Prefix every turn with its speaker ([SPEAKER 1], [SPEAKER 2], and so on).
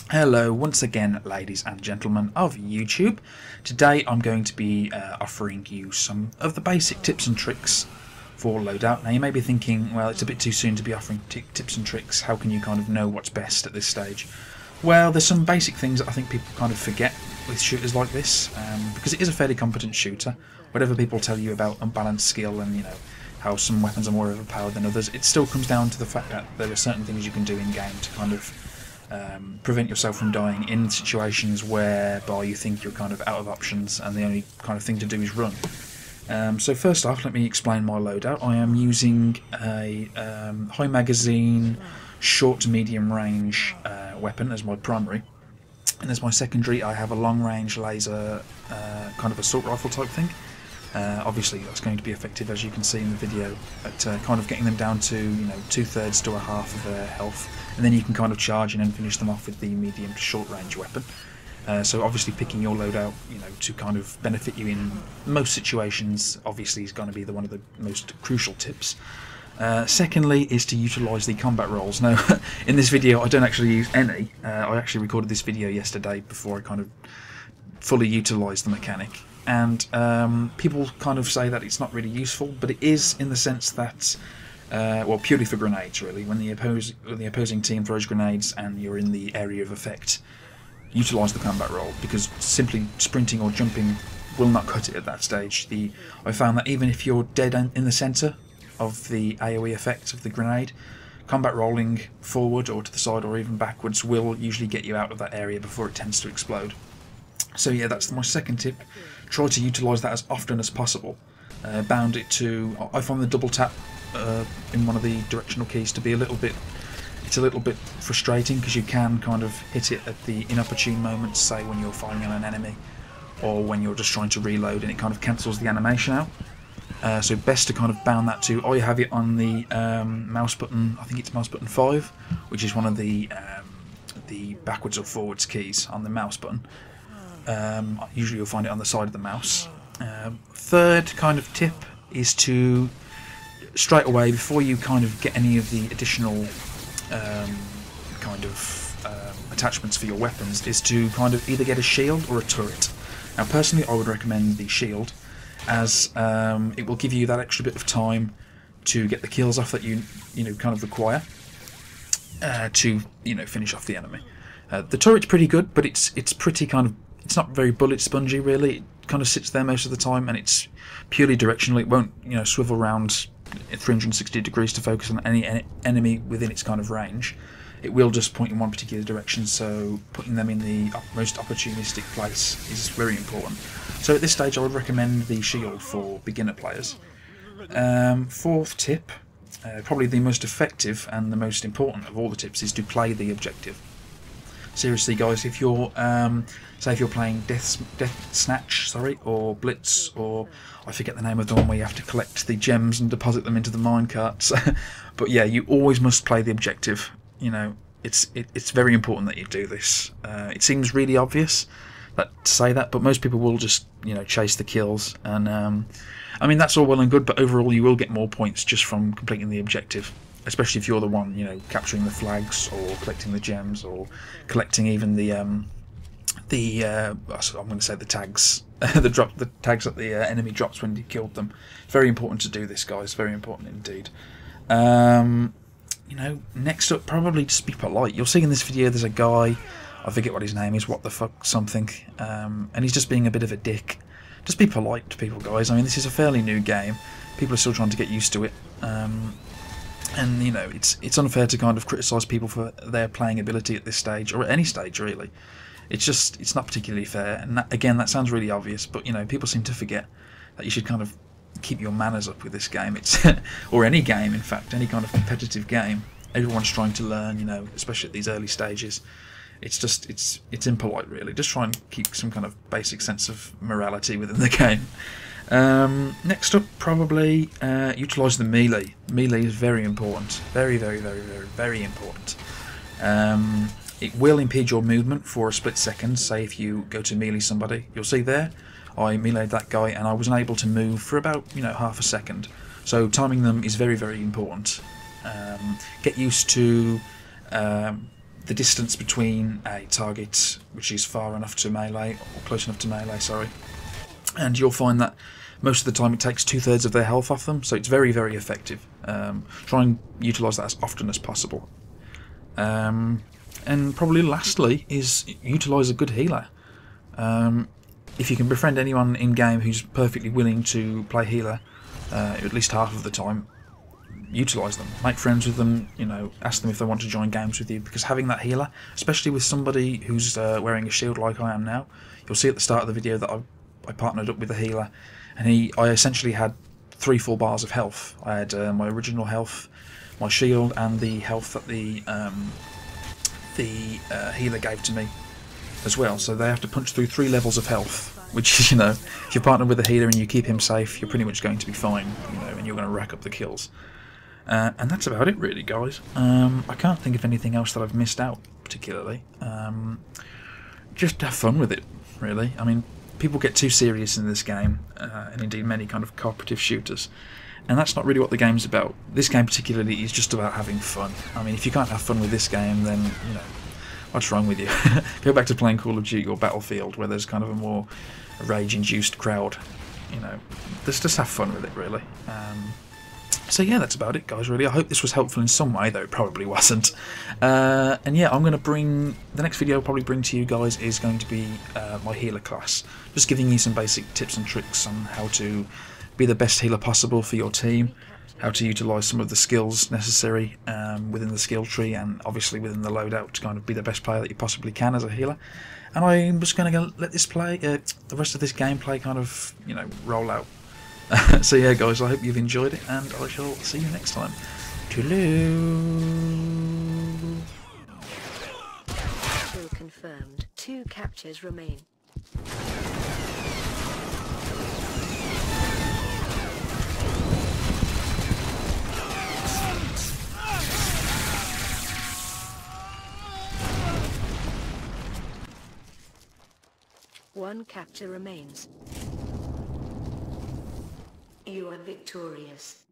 [SPEAKER 1] Hello once again, ladies and gentlemen of YouTube. Today I'm going to be offering you some of the basic tips and tricks for Loadout. Now you may be thinking, well, it's a bit too soon to be offering tips and tricks. How can you kind of know what's best at this stage? Well, there's some basic things that I think people kind of forget with shooters like this, because it is a fairly competent shooter. Whatever people tell you about unbalanced skill and, you know, how some weapons are more overpowered than others, it still comes down to the fact that there are certain things you can do in game to kind of prevent yourself from dying in situations whereby you think you're kind of out of options and the only kind of thing to do is run. So first off, let me explain my loadout. I am using a high magazine, short to medium range weapon as my primary, and as my secondary I have a long range laser kind of assault rifle type thing. Obviously that's going to be effective, as you can see in the video, at kind of getting them down to, you know, 2/3 to a half of their health, and then you can kind of charge in and finish them off with the medium to short range weapon. So obviously picking your loadout, you know, to kind of benefit you in most situations, obviously is going to be one of the most crucial tips. Secondly is to utilise the combat rolls. Now in this video I don't actually use any. I actually recorded this video yesterday before I kind of fully utilised the mechanic. And people kind of say that it's not really useful, but it is in the sense that, well, purely for grenades really. When the opposing team throws grenades and you're in the area of effect, utilise the combat roll, because simply sprinting or jumping will not cut it at that stage. I found that even if you're dead in the centre of the AoE effect of the grenade, combat rolling forward or to the side or even backwards will usually get you out of that area before it tends to explode. So yeah, that's my second tip. Try to utilise that as often as possible. Bound it to, I find the double tap in one of the directional keys to be a little bit frustrating, because you can kind of hit it at the inopportune moments, say when you're firing on an enemy or when you're just trying to reload, and it kind of cancels the animation out. So best to kind of bound that to, I have it on the mouse button, I think it's mouse button 5, which is one of the backwards or forwards keys on the mouse button. Usually you'll find it on the side of the mouse. Third kind of tip is to, straight away, before you kind of get any of the additional attachments for your weapons, is to kind of either get a shield or a turret. Now personally I would recommend the shield, as it will give you that extra bit of time to get the kills off that you kind of require to, you know, finish off the enemy. The turret's pretty good, but it's pretty kind of, it's not very bullet spongy really. It kind of sits there most of the time, and it's purely directional. It won't, you know, swivel around 360 degrees to focus on any enemy within its kind of range. It will just point in one particular direction, so putting them in the most opportunistic place is very important. So at this stage I would recommend the shield for beginner players. Fourth tip, probably the most effective and the most important of all the tips, is to play the objective. Seriously guys, if you're say if you're playing Death Snatch, or Blitz, or I forget the name of the one where you have to collect the gems and deposit them into the minecarts, but yeah, you always must play the objective. You know, it's very important that you do this. It seems really obvious to say that, but most people will just, you know, chase the kills, and I mean that's all well and good, but overall you will get more points just from completing the objective. Especially if you're the one, you know, capturing the flags or collecting the gems or collecting even I'm going to say the tags, the tags that the enemy drops when you killed them. It's very important to do this, guys. Very important indeed. You know, next up, probably just be polite. You'll see in this video there's a guy, I forget what his name is, what the fuck something, and he's just being a bit of a dick. Just be polite to people, guys. I mean, this is a fairly new game. People are still trying to get used to it. And you know, it's unfair to kind of criticise people for their playing ability at this stage, or at any stage really. It's not particularly fair, and that, again, that sounds really obvious, but you know, people seem to forget that you should kind of keep your manners up with this game. It's or any game, in fact, any kind of competitive game. Everyone's trying to learn, you know, especially at these early stages. It's impolite really. Just try and keep some kind of basic sense of morality within the game. Next up, probably utilise the melee. Melee is very important. Very, very, very, very, very important. It will impede your movement for a split second. Say if you go to melee somebody, you'll see there, I meleeed that guy and I wasn't able to move for about, you know, half a second. So timing them is very, very important. Get used to the distance between a target which is far enough to melee, or close enough to melee, sorry, and you'll find that most of the time it takes 2/3 of their health off them, so it's very, very effective. Try and utilise that as often as possible. And probably lastly is utilise a good healer. If you can befriend anyone in game who's perfectly willing to play healer, at least half of the time, utilise them. Make friends with them, you know, ask them if they want to join games with you, because having that healer, especially with somebody who's wearing a shield like I am now, you'll see at the start of the video that I partnered up with a healer, and I essentially had 3 full bars of health. I had my original health, my shield, and the health that the healer gave to me as well. So they have to punch through 3 levels of health, which is, you know, if you're partnered with a healer and you keep him safe, you're pretty much going to be fine, you know, and you're going to rack up the kills. And that's about it, really, guys. I can't think of anything else that I've missed out particularly. Just have fun with it, really. I mean, people get too serious in this game, and indeed many kind of cooperative shooters, and that's not really what the game's about. This game particularly is just about having fun. I mean, if you can't have fun with this game, then, you know, what's wrong with you? Go back to playing Call of Duty or Battlefield, where there's kind of a more rage-induced crowd. You know, just have fun with it, really. So yeah, that's about it, guys, really. I hope this was helpful in some way, though it probably wasn't. And yeah, I'm going to bring... The next video I'll probably bring to you guys is going to be my healer class. Just giving you some basic tips and tricks on how to be the best healer possible for your team, how to utilise some of the skills necessary within the skill tree, and obviously within the loadout to kind of be the best player that you possibly can as a healer. And I'm just going to let this play, the rest of this gameplay kind of, you know, roll out. So yeah, guys, I hope you've enjoyed it, and I shall see you next time. Toodaloo.
[SPEAKER 2] Kill confirmed. 2 captures remain. One capture remains. You are victorious.